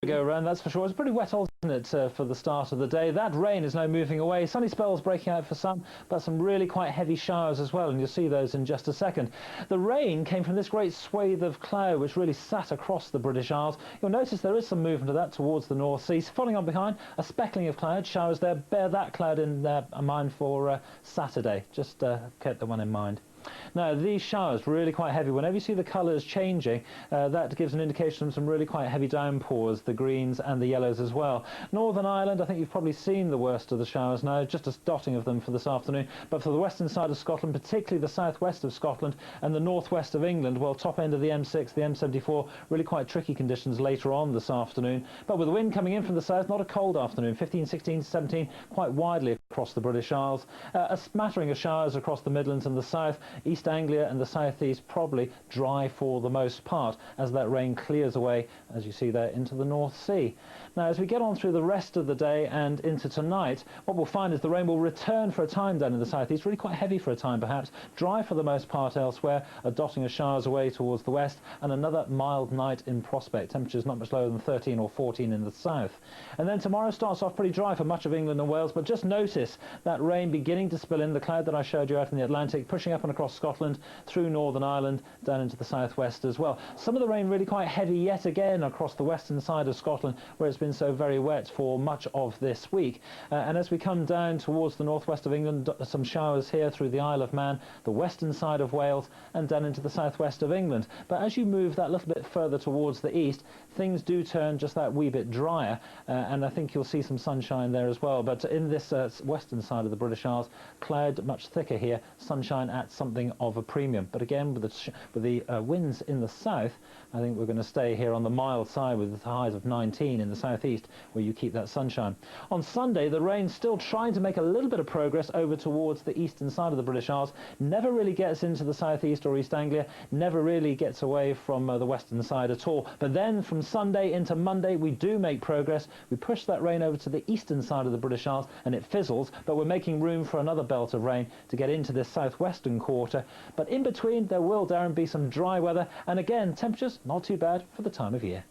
go around, that's for sure. It's pretty wet, isn't it, for the start of the day. That rain is now moving away. Sunny spells breaking out for some, but some really quite heavy showers as well, and you'll see those in just a second. The rain came from this great swathe of cloud which really sat across the British Isles. You'll notice there is some movement of that towards the North Sea. Following on behind, a speckling of cloud, showers there. Bear that cloud in mind for Saturday. Just keep the one in mind. Now, these showers really quite heavy. Whenever you see the colours changing, that gives an indication of some really quite heavy downpours, the greens and the yellows as well. Northern Ireland, I think you've probably seen the worst of the showers now, just a dotting of them for this afternoon. But for the western side of Scotland, particularly the southwest of Scotland and the northwest of England, well, top end of the M6, the M74, really quite tricky conditions later on this afternoon. But with the wind coming in from the south, not a cold afternoon, 15, 16, 17, quite widely across the British Isles. A smattering of showers across the Midlands and the south. East Anglia and the southeast probably dry for the most part as that rain clears away, as you see there, into the North Sea. Now, as we get on through the rest of the day and into tonight, what we'll find is the rain will return for a time down in the southeast, really quite heavy for a time perhaps, dry for the most part elsewhere, a dotting of showers away towards the west, and another mild night in prospect. Temperatures not much lower than 13 or 14 in the south. And then tomorrow starts off pretty dry for much of England and Wales, but just notice that rain beginning to spill in, the cloud that I showed you out in the Atlantic, pushing up and across Scotland, through Northern Ireland, down into the southwest as well. Some of the rain really quite heavy yet again across the western side of Scotland, where it's been so very wet for much of this week. And as we come down towards the northwest of England, some showers here through the Isle of Man, the western side of Wales, and down into the southwest of England. But as you move that little bit further towards the east, things do turn just that wee bit drier, and I think you'll see some sunshine there as well. But in this western side of the British Isles, cloud much thicker here, sunshine at something of a premium. But again, with the winds in the south, I think we're going to stay here on the mild side with highs of 19 in the southeast, where you keep that sunshine. On Sunday, the rain's still trying to make a little bit of progress over towards the eastern side of the British Isles. Never really gets into the southeast or East Anglia, never really gets away from the western side at all. But then from Sunday into Monday, we do make progress. We push that rain over to the eastern side of the British Isles, and it fizzles, but we're making room for another belt of rain to get into this southwestern quarter. But in between, there will, Darren, be some dry weather, and again, temperatures not too bad for the time of year.